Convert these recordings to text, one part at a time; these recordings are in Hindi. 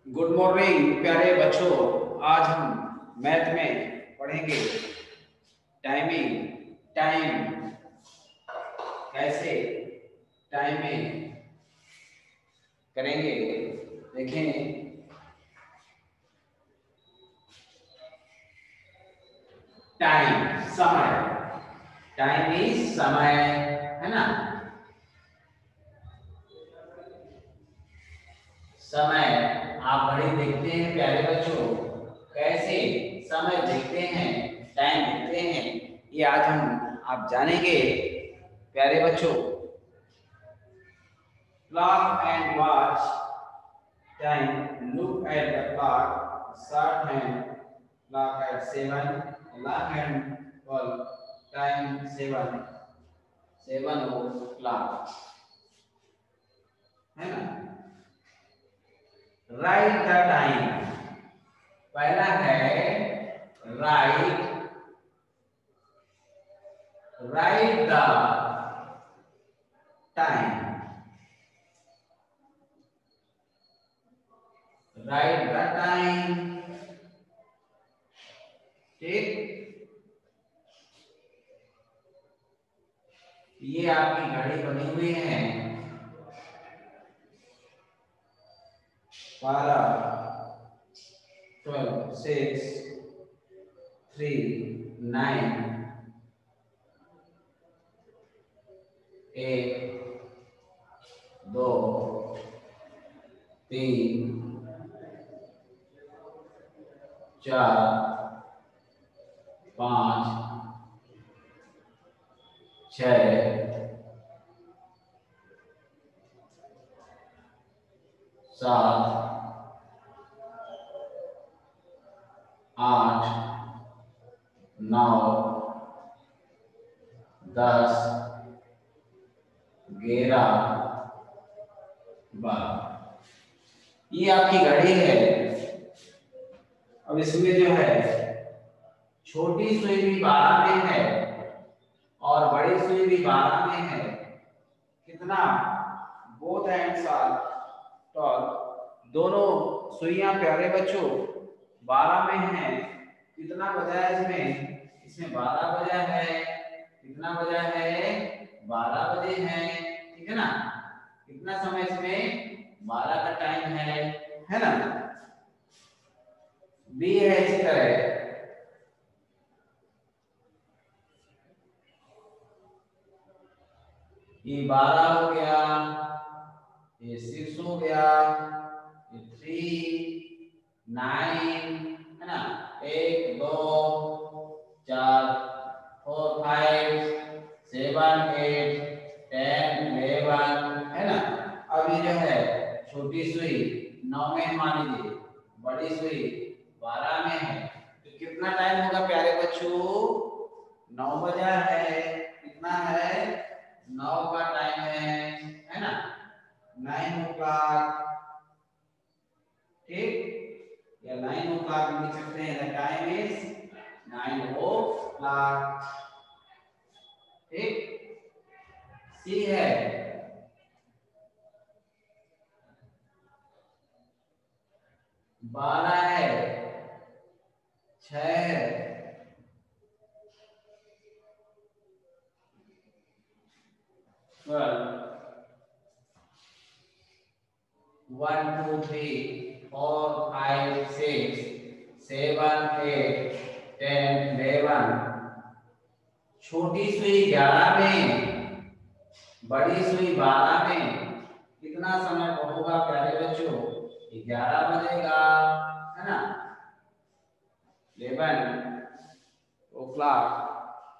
गुड मॉर्निंग प्यारे बच्चों। आज हम मैथ में पढ़ेंगे टाइमिंग। टाइम कैसे टाइमिंग करेंगे देखें। टाइम समय, टाइम इज समय, है ना। समय आप घड़ी देखते हैं प्यारे बच्चों, कैसे समय देखते हैं, टाइम देखते हैं, ये आज हम आप जानेंगे प्यारे बच्चों। Clock and watch time. Look at the clock. Start hand clock at 7. Alarm hand 12. Time 7. 7 o'clock. है ना। Write the time. पहला है write the time. Write the time. ठीक, ये आपकी घड़ी बनी हुई है। 12, 12, 6, 3, 9, 1, 2, 3, 4, 5, 6, 7, 8, 9, 10, 11, 12। ये आपकी घड़ी है। अब इसमें जो है छोटी सुई भी 12 में है और बड़ी सुई भी 12 में है। कितना? Both ends are tall. दोनों सुइयां प्यारे बच्चों 12 में है। कितना बजा है इसमें? इसमें 12 बजा है। कितना बजा है? 12 बजे है। ठीक है ना। कितना समय इसमें? 12 का टाइम है ना। बी है इसी तरह। ये 12 हो गया, ये 6 हो गया, ये 3, 9, है ना। 1, 2, 4, 4, 5, 7, 8, 10, 11, है ना। अब ये जो है छोटी सुई 9 में मान लीजिए, बड़ी सुई 12 में है, तो कितना टाइम होगा प्यारे बच्चों? 9 बजा है। कितना है? 9 का टाइम है ना। 9 o'clock। ठीक, या 9 o'clock लिख सकते हैं। The time is 9 o'clock। ठीक, सी है 12 है, 6 है, 12, 1, 2, 3, 4, 5, 6, 7, 8, 10, 11। छोटी सुई 11 में, बड़ी सुई 12 में। कितना समय होगा प्यारे बच्चों? 11 बजेगा, है ना। 11 o'clock।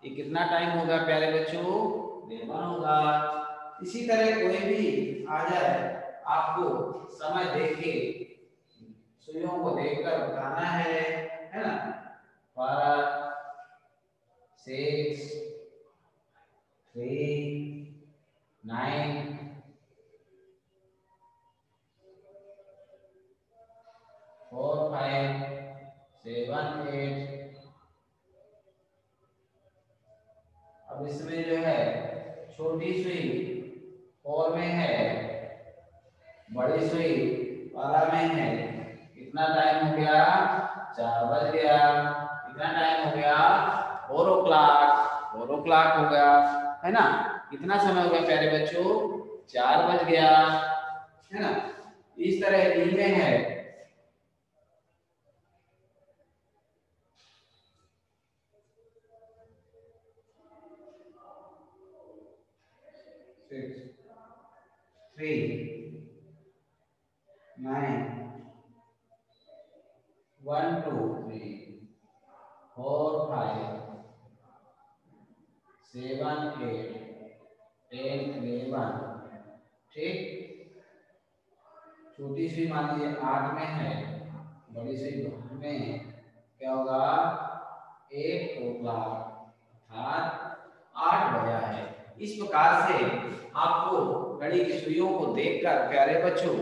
ये कितना टाइम होगा प्यारे बच्चों? 11 होगा। इसी तरह कोई भी आ जाए, आपको समय देख के सुइयों को देखकर बताना है ना। 12, 6, 3, 9, 4, 5, 7, 8। अब इसमें जो है छोटी सुई 4 में है, बड़ी सुई 12 में है। कितना टाइम हो गया? 4 बज गया। कितना टाइम हो गया? 4 o'clock हो गया, है ना। कितना समय हो गया प्यारे बच्चों? 4 बज गया, है ना। इस तरह डी में है 6 3 9 1 2 3 4 5 7 8 10 11। ठीक, छोटी सुई मान लीजिए 8 में है, बड़ी सुई 12 में है। क्या होगा? 8 o'clock, अर्थात 8 बजा है। इस प्रकार से आपको घड़ी की सुइयों को देखकर प्यारे बच्चों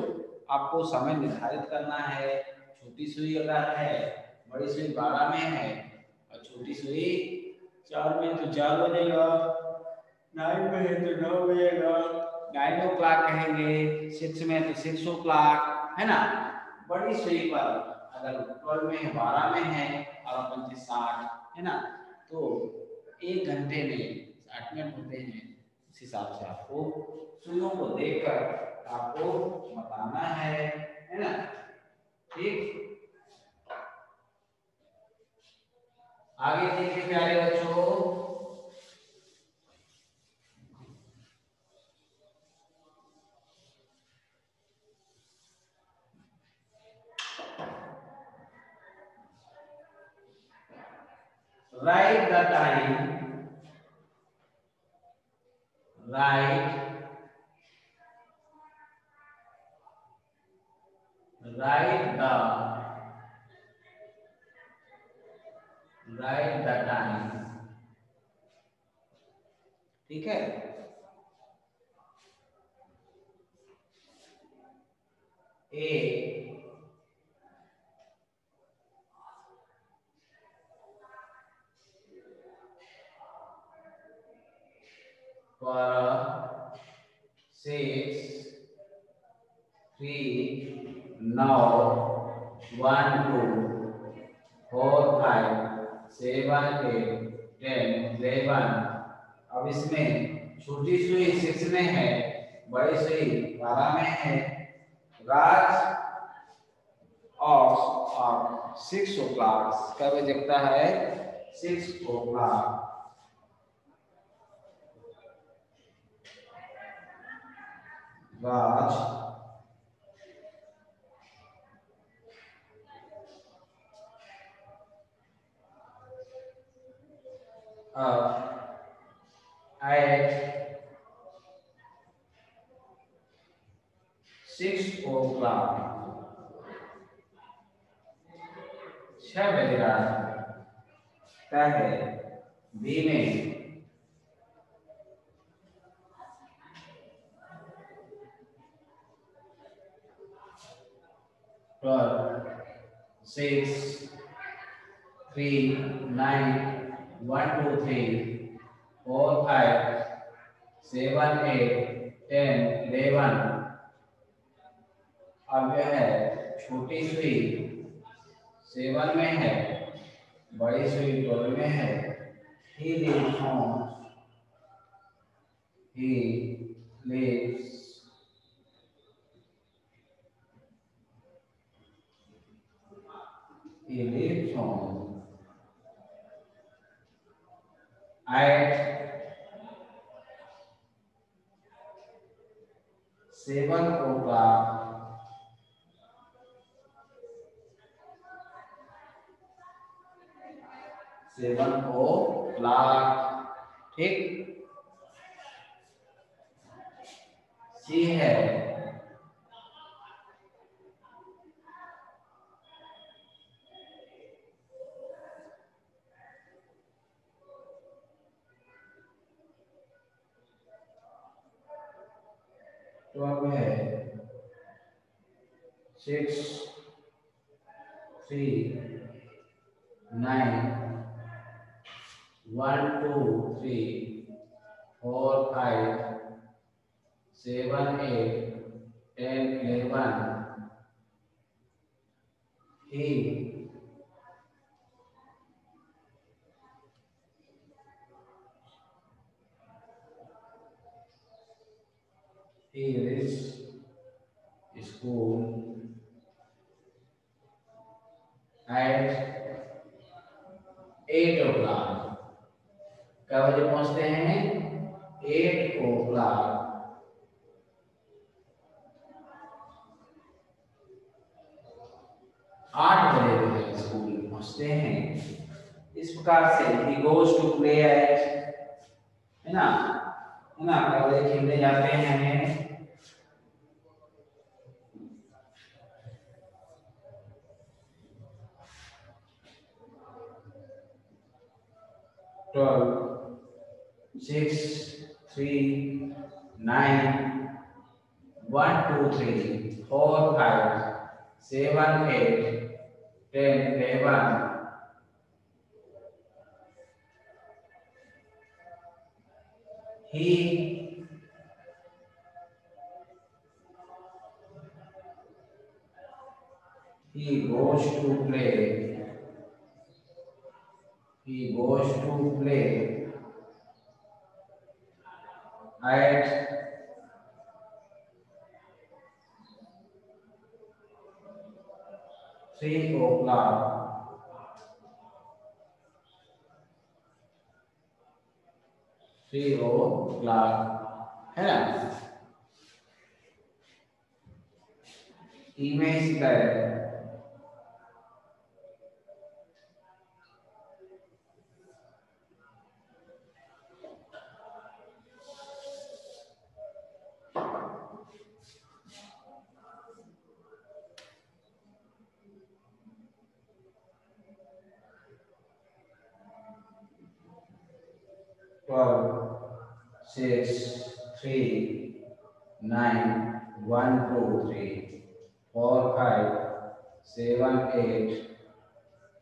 आपको समय निर्धारित करना है। छोटी सुई अगर है, बड़ी सुई 12 में है और छोटी सुई 4 में तो 4 बजेगा, 9 में है तो 9 बजेगा, 9 o'clock कहेंगे, 6 में तो 6 o'clock, है ना। बड़ी सुई पर अगर 12 में है, 12 में है और 60, है ना, तो 1 घंटे में 60 मिनट होते हैं। उस हिसाब से आपको सुइयों को देखकर आपको बताना है ना। ठीक, आगे देखिए प्यारे बच्चों, write the time, write the time। ठीक है, A for 6 3 9 1 2 4 5 7 8 10 11। अब इसमें छोटी सुई 6 में है, बड़ी सुई 12 में है। राज ऑफ 6 o'clock, कब जगता है? 6 o'clock। राज at 6 o'clock, 6 बज रहा है। बी में 12 6 3 9 1 2 3 4 5 7 8 10 11। अब यह है छोटी सुई 7 में है, बड़ी सुई 12 में है। He lives home, he lives home at 7 o'clock, 7 o'clock। ठीक, सी है तो अब है 6 3 9 1 2 3 4 5 7 8 10 11। he reached school at 8 o'clock. क्या बजे पहुंचते हैं? 8 o'clock. 8 बजे जो है स्कूल पहुंचते हैं। इस प्रकार से he goes to play at, है ना, क्या बजे खेलने जाते हैं? 12, 6, 3, 9, 1, 2, 3, 4, 5, 7, 8, 10, 11. He goes to play. He goes to play at 3 o'clock. 3 o'clock, है ना? इमेज का है 12, 6, 3, 9, 1, 2, 3, 4, 5, 7, 8,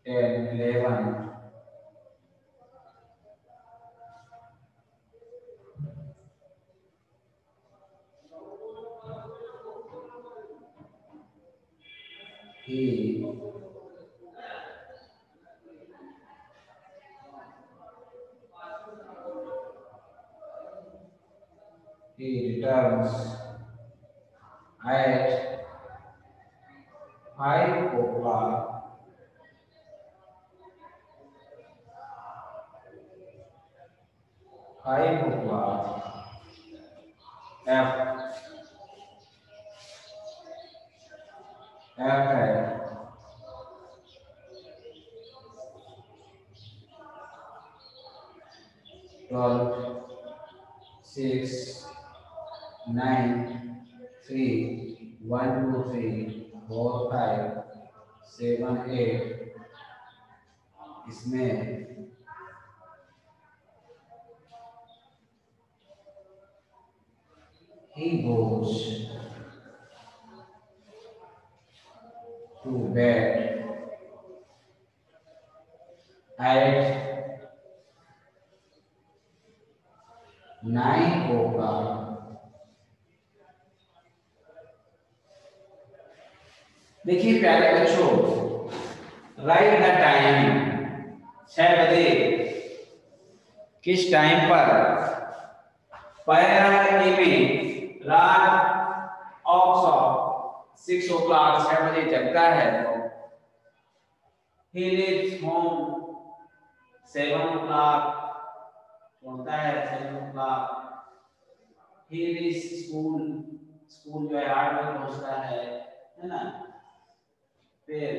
10, 11. He returns at 5 o'clock. 5 o'clock. F है 12, 6, 9, 3, 1, 2, 3, 4, 5, 7, 8. इसमें he goes to bed at 9 o'clock. देखिए प्यारे बच्चों, राइट द टाइम। 6 बजे किस टाइम पर पैरा ए में रात ऑफ 6 o'clock 6 बजे जगता है। he leaves home 7 o'clock होता है 7 o'clock। he leaves स्कूल जो है 8 बजे पहुंचता है ना। फिर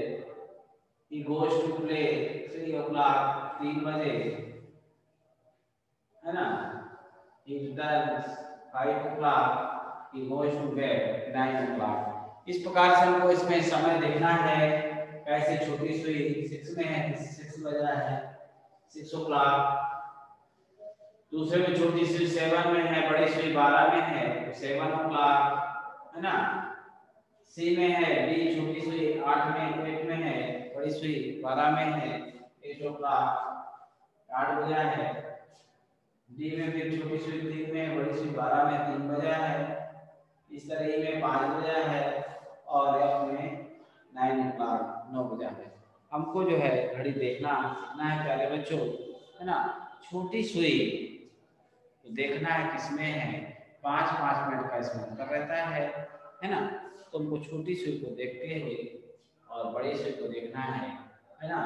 he goes to play 3 o'clock 3 बजे, है ना। he returns 5 o'clock, he goes to bed 9 o'clock। इस प्रकार से हमको इसमें समय देखना है कैसे छोटी सुई 6 में है, 6 बज रहा है 6 o'clock। दूसरे में छोटी सुई 7 में है, बड़ी सुई 12 में है तो 7 o'clock, है ना। सी में है, डी छोटी सुई 8 में है, बड़ी सुई 12 में है 8 o'clock 8 बजा है। डी में फिर छोटी सुई 3 में, बड़ी सुई 12 में 3 बजा है। इस तरह ई में 5 बजा है और एफ में 9 o'clock 9 बजा है। हमको जो है घड़ी देखना सीखना है प्यारे बच्चों, है ना। छोटी सुई तो देखना है किसमें है, 5-5 मिनट का इसमें अंतर रहता है ना। तो हमको छोटी सुई को देखते हुए और बड़ी सुई को देखना है ना।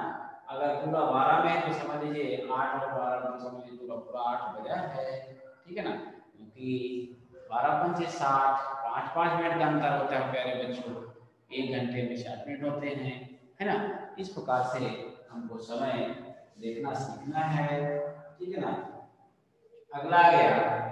अगर पूरा 12 में तो समझ लीजिए 8 और 12 में समझ लीजिए पूरा पूरा 8 बजा है, ठीक है ना। क्योंकि 12 पंचे 60, 5-5 मिनट का अंतर होता है प्यारे बच्चों, 1 घंटे में 60 मिनट होते हैं, है ना। इस प्रकार से हमको समय देखना सीखना है, ठीक है ना। अगला आ गया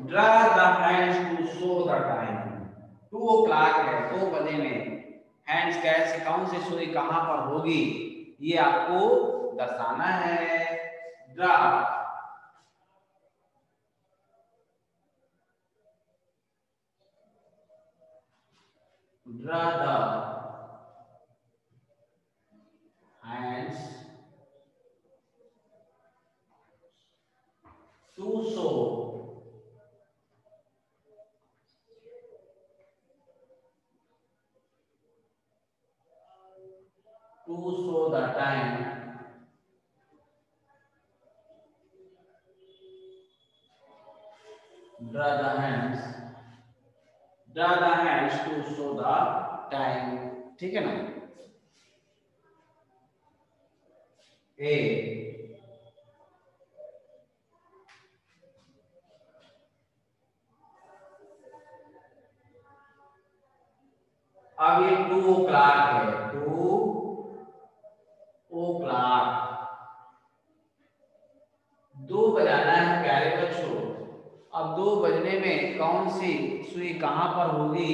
draw the hands to show the time. 2 o'clock है, 2 बजे में हैंड्स कैसे, कौन सी सुई कहां पर होगी, ये आपको दर्शाना है। Draw draw the hands to show the time. Draw the hands to show the time, ठीक है ना। ए अब ये 2 o'clock है, 2 o'clock 2 बजाना है प्यारे बच्चों। अब 2 बजने में कौन सी सुई कहां पर होगी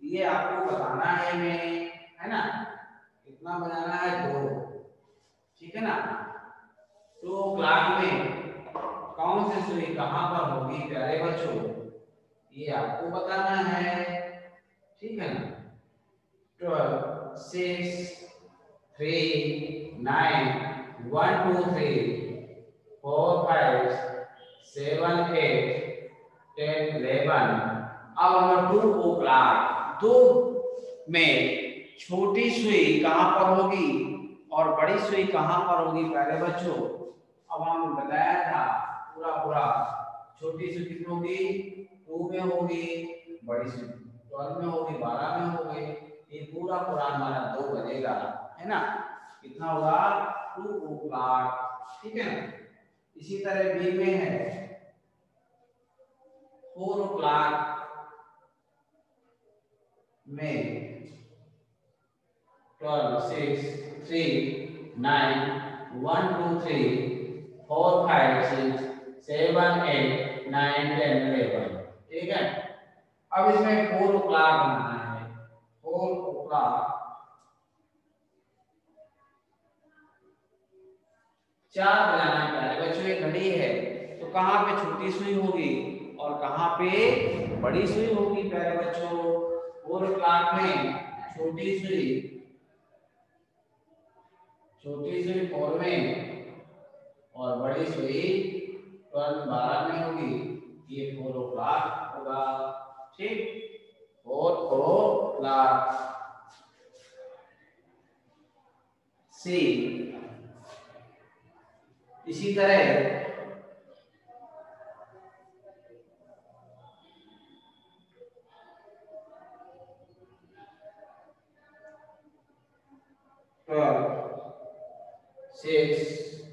ये आपको बताना है हमें, है ना। कितना बजाना है, 2, ठीक है ना। 2 o'clock में कौन सी सुई कहां पर होगी प्यारे बच्चों, ये आपको बताना है, ठीक है ना। 12, 6, 3, 9, 1, 2, 3, 4, 5, 7, 8, 10, 11। अब नंबर 2 o'clock, 2 में छोटी सुई कहां पर होगी और बड़ी सुई कहां पर होगी प्यारे बच्चों। अब हम बताया था पूरा पूरा, छोटी सुई कितनी होगी, 2 में होगी, बड़ी सुई 12 में होगी, 12 में होगी। ये पूरा पूरा हमारा 2 बजेगा, है ना। कितना होगा, 2 o'clock, ठीक है ना। इसी तरह बी में है 4 o'clock में 12, 6, 3, 9, 1, 2, 3, 4, 5, 6, 7, 8, 9, 10, 11, ठीक है। अब इसमें 4 o'clock बनाना है, 4 o'clock 4 बजाना है प्यारे बच्चों। ये घड़ी है तो कहाँ पे छोटी सुई होगी और कहाँ पे बड़ी सुई होगी प्यारे बच्चों। 4 o'clock में छोटी सुई 4 में और बड़ी सुई 12 में होगी, ये 4 o'clock होगा, ठीक। 4 o'clock सी। इसी तरह 12, 6,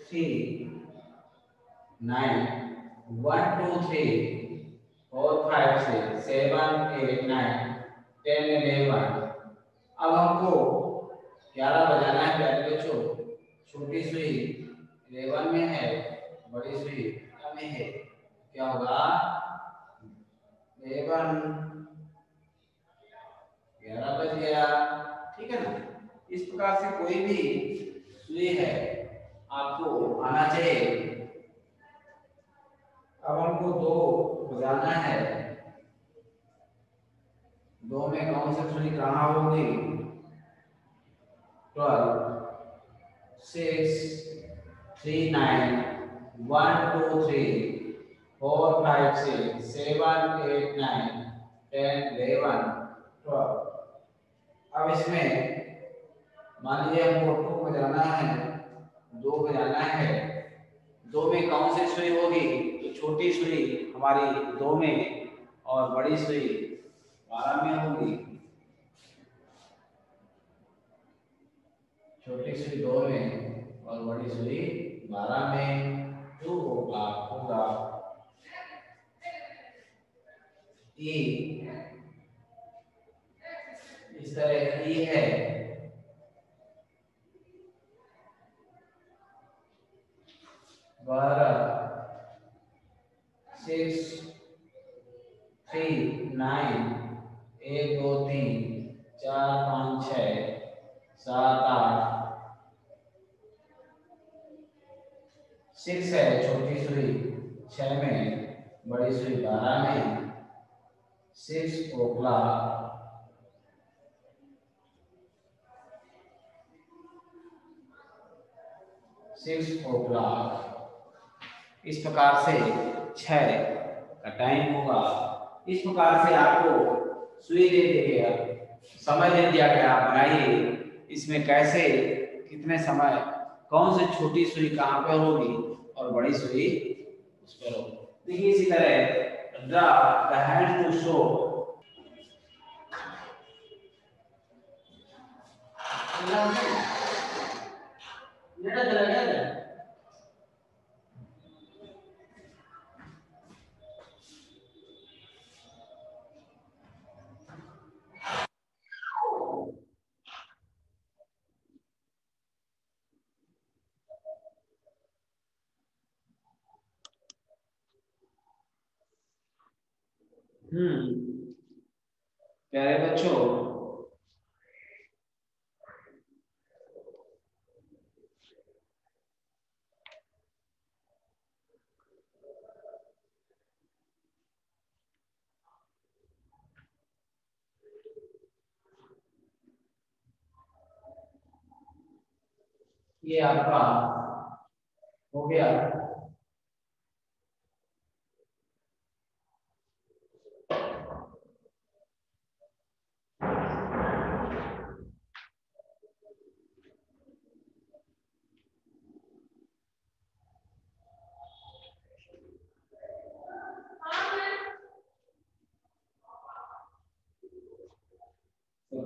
3, 9, 1, 2, 3, 4, 5, 6, 7, 8, 9, 10, 11। अब हमको 11 बजाना है प्यारे बच्चों। छोटी सुई 11 में है, बड़ी सुई 12 में है, क्या होगा 11 11 बज गया, ठीक है ना। इस प्रकार से कोई भी सुई है आपको आना चाहिए। अब हमको 2 बजाना है, 2 में कौन सी सुई कहाँ होगी, 12, 6, 3, 9, 1, 2, 3, 4, 5, 6, 7, 8, 9, 10, 11, 12। अब इसमें मान लीजिए हमको 2 में जाना है, 2 में जाना है, 2 में कौन सी सुई होगी? तो छोटी सुई हमारी 2 में और बड़ी सुई 12 में होगी। छोटी सुई 2 में और बड़ी सुई 12 में। 2 होगा ई, इस तरह ई है, 12, 6, 3, 9, 1, 2, 3, 4, 5, 6, 7, 8, 6 है छोटी सुई 6 में, बड़ी सुई 12 में। 6 ओक्ला, 6 ओक्ला। इस प्रकार से 6 का टाइम होगा। इस प्रकार से आपको सुई दे दिया, समय दे दिया गया, आप बनाइए इसमें कैसे कितने समय कौन सी छोटी सुई कहाँ पे होगी और बड़ी सुई उस पर होगी। देखिए इसी तरह draw the hand to show. प्यारे बच्चों, ये आपका हो गया।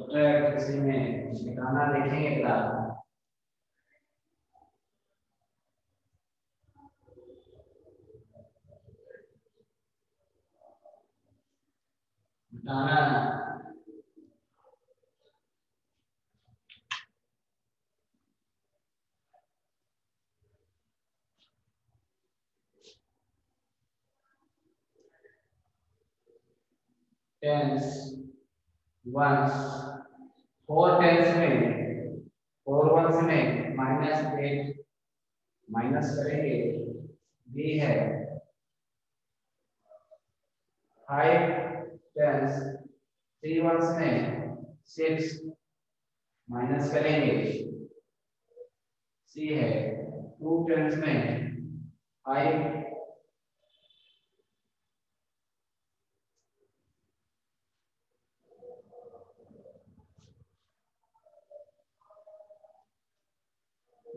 किसी में निकालना देखेंगे क्लास। टेंस, वंस, 4 टेंस में 4 वंस में -8 माइनस करेंगे, बी है। 5 टेंस 3 वंस में 6 माइनस करेंगे, सी है। 2 टेंस में 5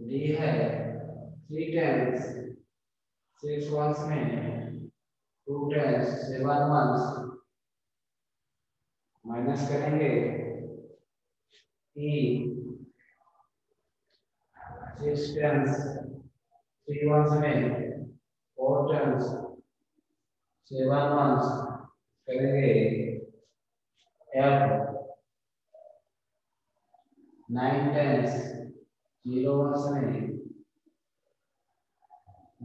डी है। 3 टेंस 6 वंस में 2 टेंस 7 वंस माइनस करेंगे, ई। 6 टेंस 3 वंस में 4 टेंस 7 वंस करेंगे, एफ। 9 टेंस 0 वंस में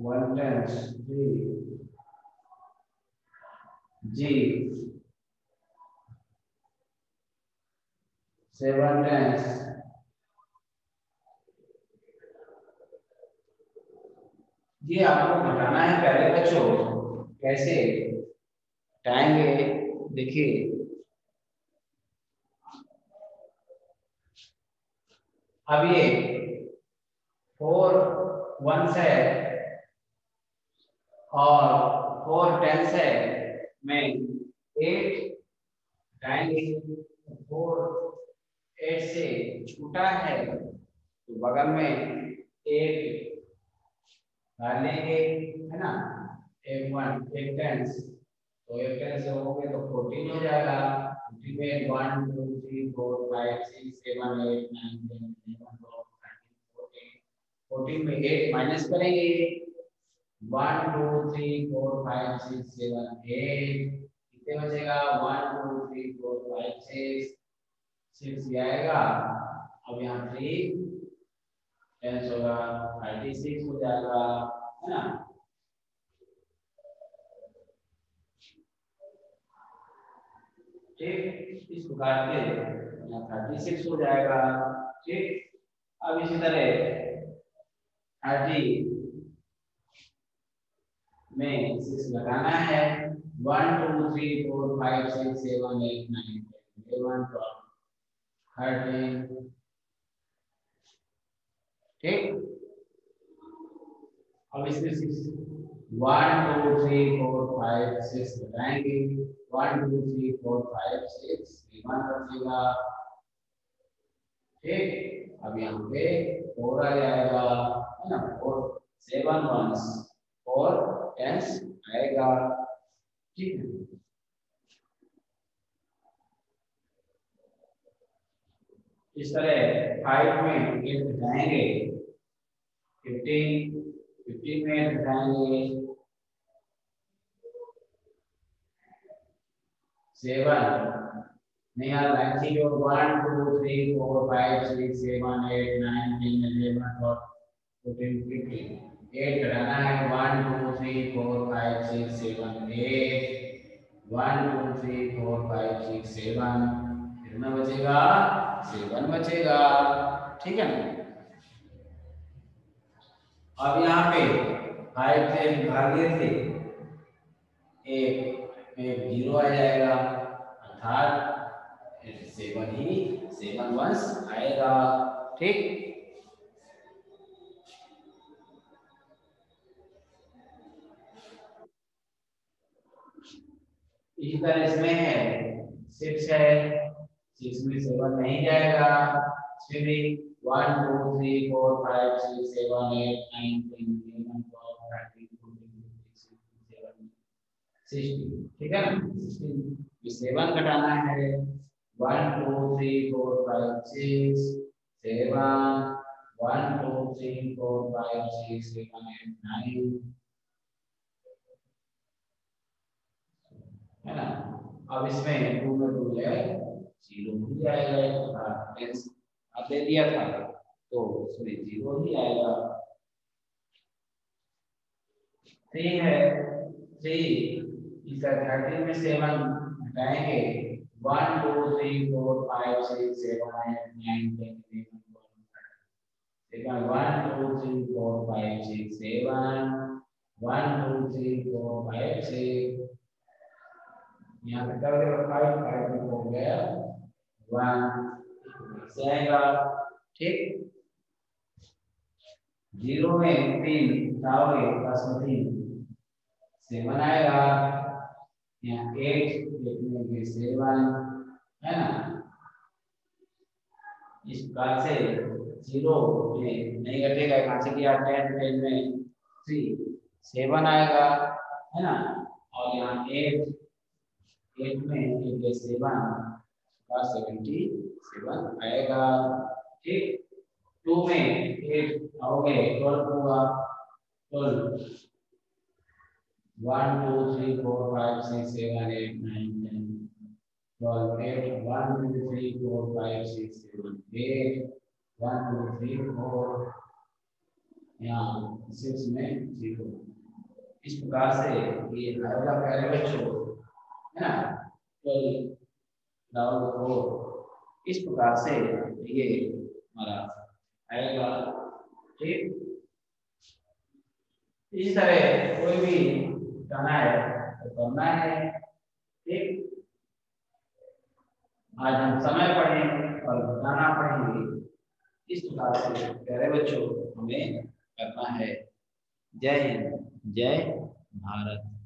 1 टेंस 3, जी। 7 टेंस ये आपको घटाना है प्यारे बच्चों। कैसे घटाएंगे? देखिए अब ये 4 1s है और 4 10s है, में 8 हटाएंगे, 4 8 से छोटा है तो बगल में 8 डाल लेंगे, है ना। एक 10 तो एक 10 से हो गए तो 14 हो जाएगा। 14 में 1 2 3 4 5 6 7 8 9 10 11 12 13 14 में 8 माइनस करेंगे, 1 2 3 4 5 6 7 8 कितने बचेगा, 1 2 3 4 5 6 ये आएगा। अब यहाँ 3 10 होगा 36 हो जाएगा, है ना। ठीक, इस प्रकार से यहाँ 36 हो जाएगा। ठीक, अब इसी तरह 30 में 6 लगाना है, 1 2 3 4 5 6 7 8 9 10 11 12 13। ठीक, अब इसमें 6 1 2 3 4 5 6 लगाएंगे, 1 2 3 4 5 6 1 बचेगा। ठीक, अब यहाँ पे 4 आ जाएगा, है ना। 4 7 1s 4 10s आएगा। ठीक है, इस तरह 5 में 8 घटाएंगे, 15 में 8 घटाएंगे, 7 नहीं आ रहा है, 0 1 2 3 4 5 6 7 8 9 10 11 12 14 15 8 घटाना है, 1 2 3 4 5 6 7 8 1 2 3 4 5 6 7 कितना बचेगा, 7 बचेगा। ठीक है ना। अब यहाँ पे 5 से भाग दिए थे, एक 0 आ जाएगा, अर्थात 7 ही 7 वंश आएगा। ठीक, इसी तरह इसमें है 6 है, 6 में 7 नहीं जाएगा, इसमें भी 1 2 3 4 5 6 7 8 9 10 11 12 13 14 15 16 ठीक है ना। 16 में 7 घटाना है, 1 2 3 4 5 6 7 1 2 3 4 5 6 7 8 9 है ना। अब इसमें 2 में 2 है 0 ही आएगा, टेंस अब दे दिया था तो उसमें 0 ही आएगा। 3 है, 3 इसका 13 में 7 हटाएंगे, 1 2 3 4 5 6 7 8 9 10 11 12 1 2 3 4 5 6 7 1 2 3 4 5 6 यहाँ पे कर दे 5 में हो गया 1 से आएगा। ठीक, 0 में 3 उठाओगे 10 में 3 7 आएगा, यहाँ 8 में 7 है ना। इस प्रकार से 0 में नहीं घटेगा, यहाँ से किया 10 में 3 7 आएगा, है ना। और यहाँ 8 में 7 का 77 आएगा। ठीक, 2 में 8 आओगे 12 होगा, 12 1 2 3 4 5 6 7 8 9 10 12 8 1 2 3 4 5 6 7 8 1 2 3 4 यहाँ 6 में 0। इस प्रकार से ये आएगा पहले बच्चों, है ना। 12 डाउन 4 इस प्रकार से ये हमारा आएगा। ठीक, इस तरह कोई भी करना है तो करना है। ठीक, आज हम समय पढ़ेंगे और बताना पढ़ेंगे इस प्रकार से प्यारे बच्चों हमें करना है। जय हिंद, जय भारत।